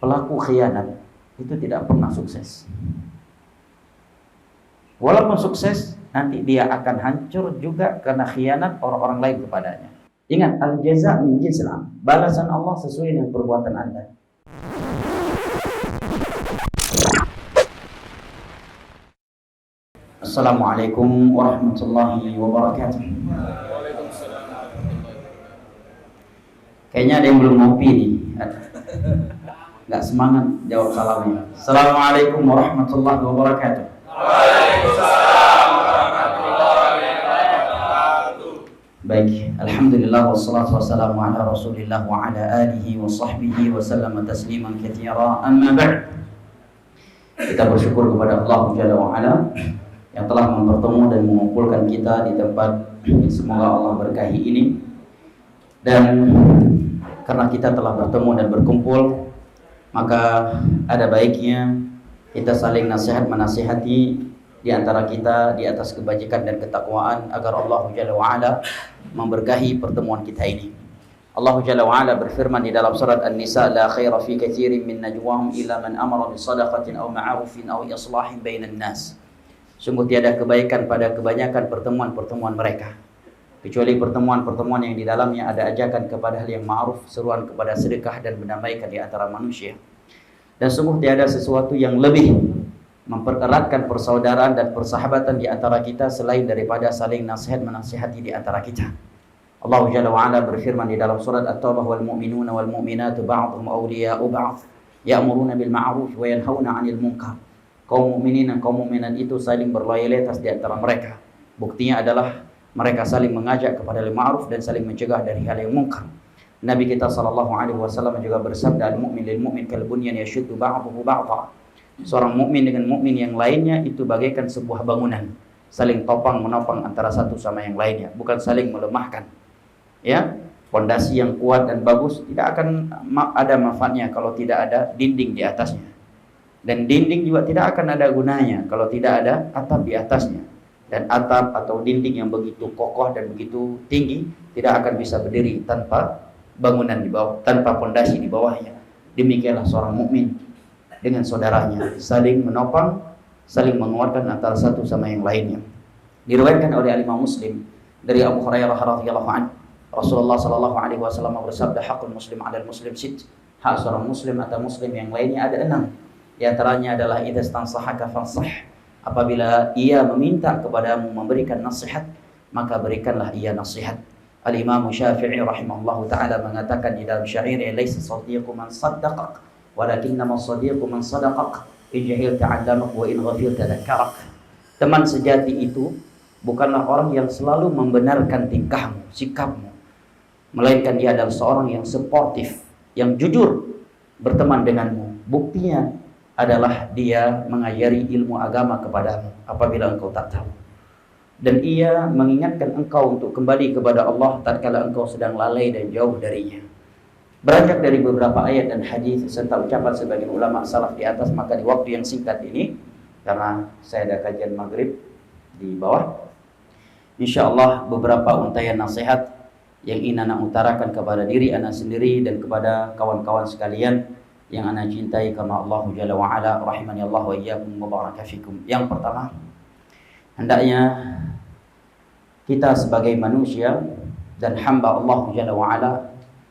pelaku khianat itu tidak pernah sukses. Walaupun sukses, nanti dia akan hancur juga karena khianat orang-orang lain kepadanya. Ingat, al-jaza' min jinsil amal. Balasan Allah sesuai dengan perbuatan Anda. Assalamualaikum warahmatullahi wabarakatuh. Kayaknya ada yang belum ngopi nih. Nggak semangat jawab salamnya. Assalamualaikum warahmatullahi wabarakatuh. Waalaikumsalam warahmatullahi wabarakatuh. Baik, alhamdulillah wassalatu wassalamu ala Rasulillah wa ala alihi wa sahbihi wa sallama tasliman katsira. Amma ba'd. Kita bersyukur kepada Allah Jalla wa ala yang telah mempertemukan dan mengumpulkan kita di tempat semoga Allah berkahi ini. Dan karena kita telah bertemu dan berkumpul, maka ada baiknya kita saling nasihat menasihati di antara kita di atas kebajikan dan ketakwaan agar Allah Jalla wa ala memberkahi pertemuan kita ini. Allah Jalla wa ala berfirman di dalam surat An-Nisa, la khaira fi katsirin min najwahum illa man amara bi shadaqatin aw ma'rufin aw islahin bainan nas. Sungguh tiada kebaikan pada kebanyakan pertemuan-pertemuan mereka, kecuali pertemuan-pertemuan yang di dalamnya ada ajakan kepada hal yang ma'ruf, seruan kepada sedekah dan mendamaikan di antara manusia. Dan sungguh tiada sesuatu yang lebih mempereratkan persaudaraan dan persahabatan di antara kita selain daripada saling nasihat menasihati di antara kita. Allah Jalla wa ala berfirman di dalam surat At-Taubah, wal mu'minuna wal mu'minatu ba'dhum awliya'u ba'd ya'muruna bil ma'ruf wa yanhauna 'anil munkar. Kaum mukminin dan kaum mukminat itu saling berloyalitas di antara mereka. Buktinya adalah mereka saling mengajak kepada hal ma'ruf dan saling mencegah dari hal yang munkar. Nabi kita sallallahu alaihi wasallam juga bersabda, al-mu'min lil mu'min kal bunyan yashuddu ba'dahu ba'dha. Seorang mukmin dengan mukmin yang lainnya itu bagaikan sebuah bangunan, saling topang menopang antara satu sama yang lainnya, bukan saling melemahkan. Ya, fondasi yang kuat dan bagus tidak akan ada manfaatnya kalau tidak ada dinding di atasnya. Dan dinding juga tidak akan ada gunanya kalau tidak ada atap di atasnya. Dan atap atau dinding yang begitu kokoh dan begitu tinggi tidak akan bisa berdiri tanpa bangunan di bawah, tanpa fondasi di bawahnya. Demikianlah seorang mukmin dengan saudaranya, saling menopang, saling menguatkan antara satu sama yang lainnya. Diriwayatkan oleh Imam Muslim dari Abu Hurairah radhiyallahu anhu, Rasulullah sallallahu alaihi wasallam bersabda, haqqul muslim 'alal muslim sit. Hak seorang muslim atau muslim yang lainnya ada 6. Di antaranya adalah idza stansahaka fansah. Apabila ia meminta kepadamu memberikan nasihat, maka berikanlah ia nasihat. Al-Imam Syafi'i rahimahullahu taala mengatakan di dalam syairnya, laisa sadiqu man saddaqak walakinnama sadiqu man sadaqak in jahilta 'allamak wa in ghafilta dzakkarak. Teman sejati itu bukanlah orang yang selalu membenarkan tingkahmu, sikapmu, melainkan dia adalah seorang yang sportif, yang jujur berteman denganmu. Buktinya adalah dia mengajari ilmu agama kepadamu apabila engkau tak tahu. Dan ia mengingatkan engkau untuk kembali kepada Allah tatkala engkau sedang lalai dan jauh darinya. Beranjak dari beberapa ayat dan hadis serta ucapan sebagian ulama salaf di atas, maka di waktu yang singkat ini, karena saya ada kajian maghrib di bawah, insyaallah beberapa untayan nasihat yang ingin anak utarakan kepada diri anak sendiri dan kepada kawan-kawan sekalian yang anak cintai karena Allah Jalla wa ala, rahimani Allah wa iyyakum wa baraka fikum. Yang pertama, hendaknya kita sebagai manusia dan hamba Allah Jalla wa ala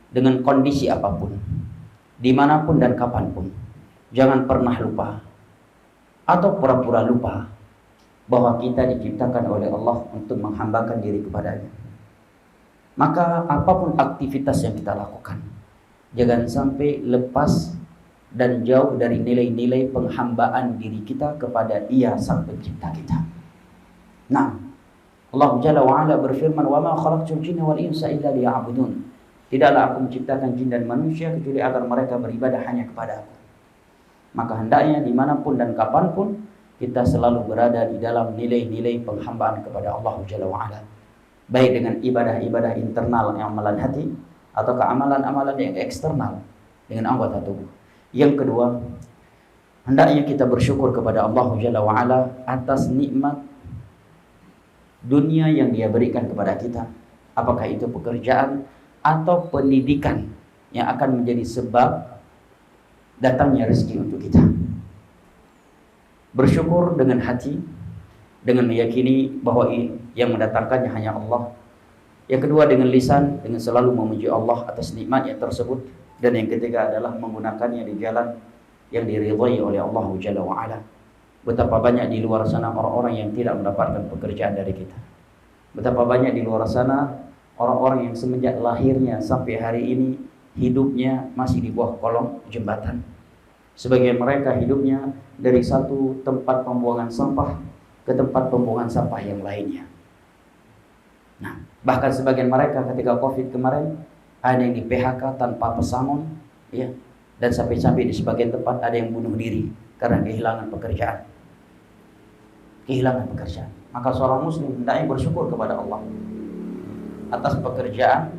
dengan kondisi apapun, dimanapun dan kapanpun, jangan pernah lupa atau pura-pura lupa bahwa kita diciptakan oleh Allah untuk menghambakan diri kepadanya. Maka apapun aktivitas yang kita lakukan, jangan sampai lepas dan jauh dari nilai-nilai penghambaan diri kita kepada Dia Sang Pencipta kita. Nah, Allah Jalla wa ala berfirman, "Wa ma khalaqtul jinna wal insa illa liya'budun." Tidaklah aku menciptakan jin dan manusia kecuali agar mereka beribadah hanya kepada Aku. Maka hendaknya dimanapun dan kapanpun kita selalu berada di dalam nilai-nilai penghambaan kepada Allah Jalla wa ala, baik dengan ibadah-ibadah internal yang amalan hati atau amalan-amalan yang eksternal dengan anggota tubuh. Yang kedua, hendaknya kita bersyukur kepada Allah Jalla wa ala atas nikmat dunia yang Dia berikan kepada kita. Apakah itu pekerjaan atau pendidikan yang akan menjadi sebab datangnya rezeki untuk kita. Bersyukur dengan hati, dengan meyakini bahwa yang mendatangkannya hanya Allah. Yang kedua dengan lisan, dengan selalu memuji Allah atas nikmatnya tersebut. Dan yang ketiga adalah menggunakannya di jalan yang diridhai oleh Allah Jalla wa'ala. Betapa banyak di luar sana orang-orang yang tidak mendapatkan pekerjaan dari kita. Betapa banyak di luar sana orang-orang yang semenjak lahirnya sampai hari ini hidupnya masih di bawah kolong jembatan. Sebagian mereka hidupnya dari satu tempat pembuangan sampah ke tempat pembuangan sampah yang lainnya. Nah, bahkan sebagian mereka ketika Covid kemarin ada yang di PHK tanpa pesangon, ya, dan sampai-sampai di sebagian tempat ada yang bunuh diri karena kehilangan pekerjaan. Kehilangan pekerjaan. Maka seorang muslim hendaknya bersyukur kepada Allah atas pekerjaan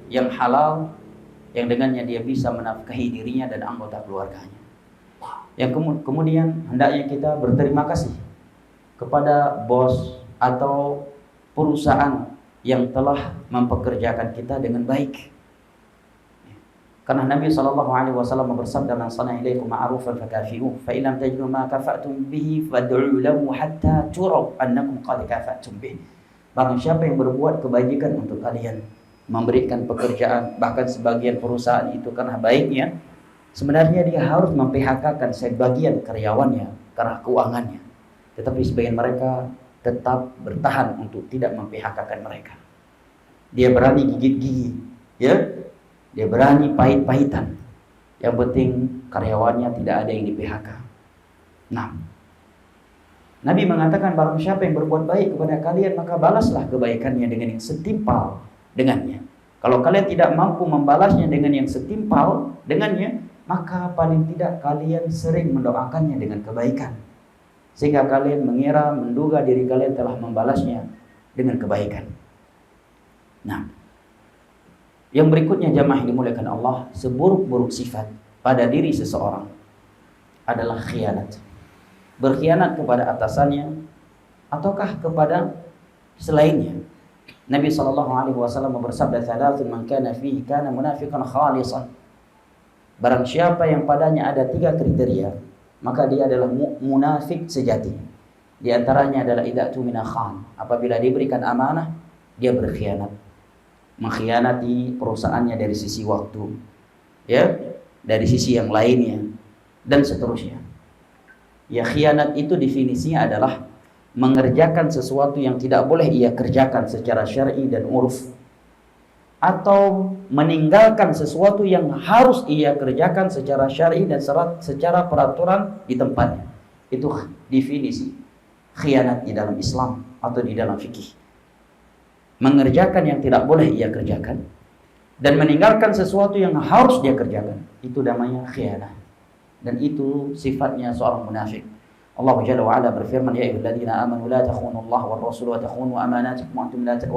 yang halal, yang dengannya dia bisa menafkahi dirinya dan anggota keluarganya. Yang kemudian hendaknya kita berterima kasih kepada bos atau perusahaan yang telah mempekerjakan kita dengan baik. Karena Nabi SAW bersabda, "Man sana ilaikum ma'rufan fakafi'uh, fa in lam tajidu ma kafa'tum bihi fad'u lahu hatta turaw annakum qad kafa'tum bih." Barang siapa yang berbuat kebajikan untuk kalian, memberikan pekerjaan, bahkan sebagian perusahaan itu karena baiknya, sebenarnya dia harus memphk-kan sebagian karyawannya karena keuangannya. Tetapi sebagian mereka tetap bertahan untuk tidak memphk-kan mereka. Dia berani gigit gigi, ya, dia berani pahit-pahitan. Yang penting karyawannya tidak ada yang di PHK. Nah, Nabi mengatakan barang siapa yang berbuat baik kepada kalian maka balaslah kebaikannya dengan yang setimpal dengannya. Kalau kalian tidak mampu membalasnya dengan yang setimpal dengannya, maka paling tidak kalian sering mendoakannya dengan kebaikan, sehingga kalian mengira, menduga diri kalian telah membalasnya dengan kebaikan. Nah, yang berikutnya jamaah yang dimuliakan Allah, seburuk-buruk sifat pada diri seseorang adalah khianat. Berkhianat kepada atasannya ataukah kepada selainnya. Nabi SAW bersabda, "Thalathun man kana fihi kana munafiqan khalisan." Barang siapa yang padanya ada 3 kriteria, maka dia adalah munafik sejati. Di antaranya adalah idza tumina khan, apabila diberikan amanah dia berkhianat. Mengkhianati perusahaannya dari sisi waktu, ya, dari sisi yang lainnya, dan seterusnya. Ya, khianat itu definisinya adalah mengerjakan sesuatu yang tidak boleh ia kerjakan secara syar'i dan uruf, atau meninggalkan sesuatu yang harus ia kerjakan secara syar'i dan secara peraturan di tempatnya. Itu definisi khianat di dalam Islam atau di dalam fikih. Mengerjakan yang tidak boleh ia kerjakan dan meninggalkan sesuatu yang harus dia kerjakan, itu namanya khianat. Dan itu sifatnya seorang munafik. Allah Jalla wa Ala berfirman, "Ya ayyuhalladzina amanu la takhunu Allah war rasul wa takhunu amanatikum wa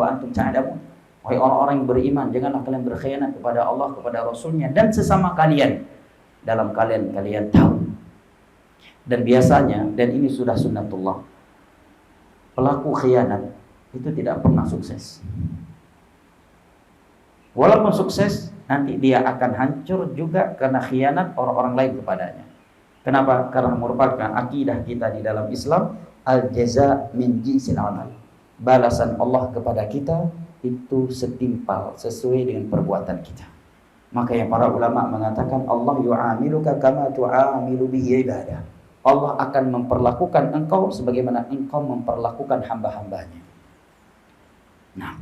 antum ta'lamun." Wahai orang-orang yang beriman, janganlah kalian berkhianat kepada Allah, kepada Rasulnya, dan sesama kalian dalam kalian tahu. Dan biasanya, dan ini sudah sunnatullah, pelaku khianat itu tidak pernah sukses. Walaupun sukses, nanti dia akan hancur juga karena khianat orang-orang lain kepadanya. Kenapa? Karena merupakan akidah kita di dalam Islam, al-jaza min jinsil amal. Balasan Allah kepada kita itu setimpal, sesuai dengan perbuatan kita. Makanya para ulama mengatakan Allah yu'amiluka kama tu'amilu bihi ibadah. Allah akan memperlakukan engkau sebagaimana engkau memperlakukan hamba-hambanya. Nah,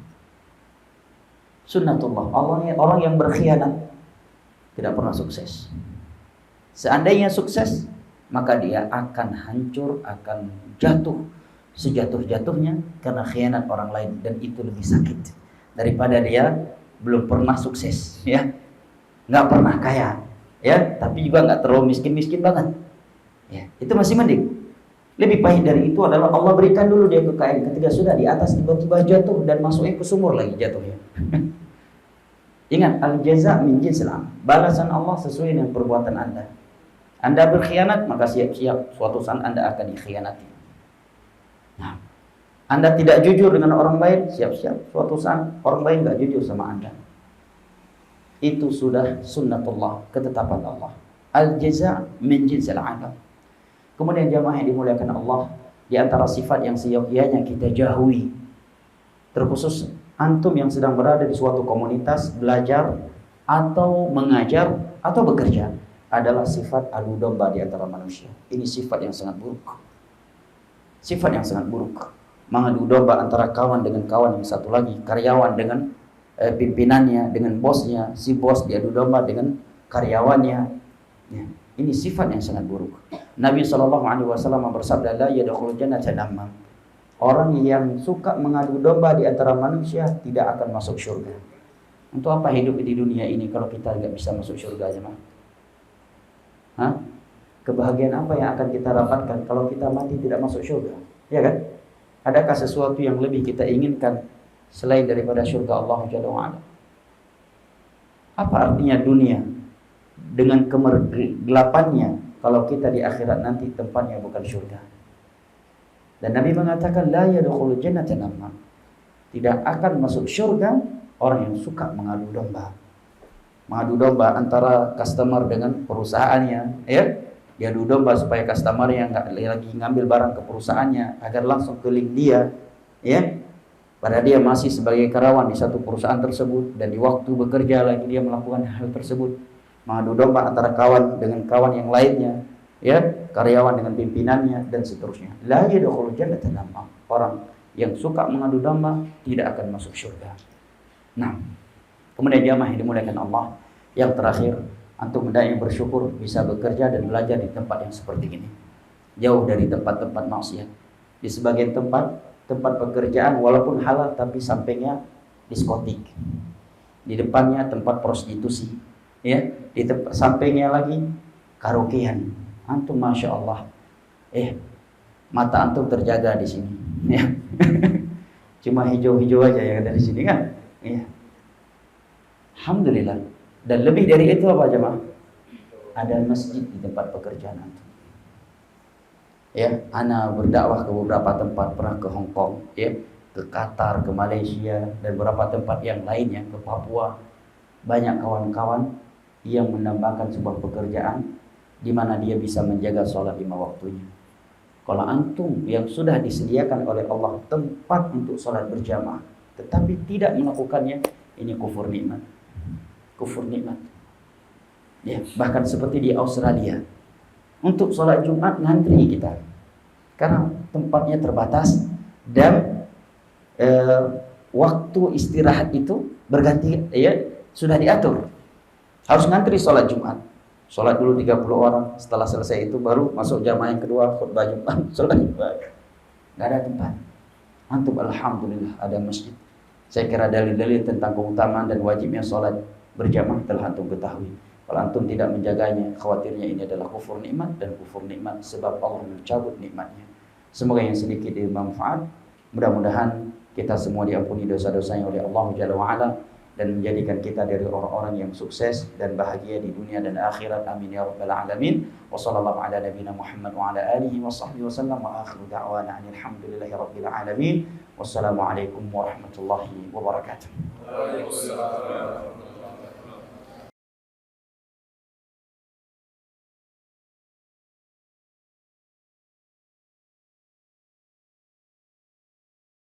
sunnatullah, orang yang berkhianat tidak pernah sukses. Seandainya sukses, maka dia akan hancur, akan jatuh sejatuh-jatuhnya karena khianat orang lain, dan itu lebih sakit daripada dia belum pernah sukses, ya, nggak pernah kaya, ya, tapi juga nggak terlalu miskin banget, ya, itu masih mending. Lebih pahit dari itu adalah Allah berikan dulu dia kekayaan, ketika sudah di atas tiba-tiba jatuh dan masuknya ke sumur lagi jatuhnya. Ingat, al-jaza min jinsil amal. Balasan Allah sesuai dengan perbuatan Anda. Anda berkhianat, maka siap-siap suatu saat Anda akan dikhianati. Nah, Anda tidak jujur dengan orang lain, siap-siap suatu saat orang lain nggak jujur sama Anda. Itu sudah sunnatullah, ketetapan Allah. Al-jaza' min jinsil amal. Kemudian jamaah yang dimuliakan Allah, di antara sifat yang seyogyanya kita jauhi, terkhusus antum yang sedang berada di suatu komunitas, belajar atau mengajar atau bekerja, adalah sifat adu domba di antara manusia. Ini sifat yang sangat buruk. Sifat yang sangat buruk. Mengadu domba antara kawan dengan kawan yang satu lagi, karyawan dengan pimpinannya, dengan bosnya, si bos diadu domba dengan karyawannya. Ya, ini sifat yang sangat buruk. Nabi SAW bersabda, la yadkhulul jannata namam. Orang yang suka mengadu domba di antara manusia tidak akan masuk surga. Untuk apa hidup di dunia ini kalau kita nggak bisa masuk surga, jemaah? Hah? Kebahagiaan apa yang akan kita dapatkan kalau kita mati tidak masuk surga? Ya kan? Adakah sesuatu yang lebih kita inginkan selain daripada surga Allah Jalla wa'ala? Apa artinya dunia dengan kegelapannya kalau kita di akhirat nanti tempatnya bukan surga? Dan Nabi mengatakan la yadkhulul jannata namam. Tidak akan masuk surga orang yang suka mengadu domba. Mengadu domba antara customer dengan perusahaannya, ya. Diadu domba supaya customer yang nggak lagi ngambil barang ke perusahaannya agar langsung ke link dia, ya. Padahal dia masih sebagai karyawan di satu perusahaan tersebut dan di waktu bekerja lagi dia melakukan hal tersebut. Mengadu domba antara kawan dengan kawan yang lainnya, ya, karyawan dengan pimpinannya dan seterusnya. La yadkhulul jannata namam. Orang yang suka mengadu domba tidak akan masuk surga. Nah, kemudian jamaah yang dimuliakan Allah, yang terakhir, antum hendaknya bersyukur bisa bekerja dan belajar di tempat yang seperti ini, jauh dari tempat-tempat maksiat. Di sebagian tempat pekerjaan walaupun halal tapi sampingnya diskotik, di depannya tempat prostitusi, ya, di sampingnya lagi karaokean. Antum masya Allah, mata antum terjaga di sini, ya. Cuma hijau-hijau aja yang ada di sini kan, ya. Alhamdulillah. Dan lebih dari itu apa jemaah? Ada masjid di tempat pekerjaan antum. Ya, ana berdakwah ke beberapa tempat, pernah ke Hong Kong, ya, ke Qatar, ke Malaysia dan beberapa tempat yang lainnya, ke Papua. Banyak kawan-kawan yang menambahkan sebuah pekerjaan di mana dia bisa menjaga sholat 5 waktunya. Kalau antum yang sudah disediakan oleh Allah tempat untuk sholat berjamaah, tetapi tidak melakukannya, ini kufur nikmat. Kufur nikmat. Ya, bahkan seperti di Australia, untuk sholat Jumat ngantri kita, karena tempatnya terbatas dan waktu istirahat itu berganti, ya, sudah diatur. Harus ngantri sholat Jumat. Sholat dulu 30 orang, setelah selesai itu baru masuk jamaah yang kedua, khutbah Jumat, sholat Jumat. Gak ada tempat. Antum alhamdulillah ada masjid. Saya kira dalil-dalil tentang keutamaan dan wajibnya sholat berjamaah telah antum ketahui. Kalau antum tidak menjaganya, khawatirnya ini adalah kufur nikmat, dan kufur nikmat sebab Allah mencabut nikmatnya. Semoga yang sedikit bermanfaat. Mudah-mudahan kita semua diampuni dosa-dosanya oleh Allah Jalla wa'ala dan menjadikan kita dari orang-orang yang sukses dan bahagia di dunia dan akhirat. Amin ya rabbal alamin. Wa sallallahu ala nabiyina Muhammad wa ala alihi wa sahbihi wasallam wa akhiru da'wana alhamdulillahi rabbil alamin. Wassalamualaikum warahmatullahi wabarakatuh. Waalaikumsalam.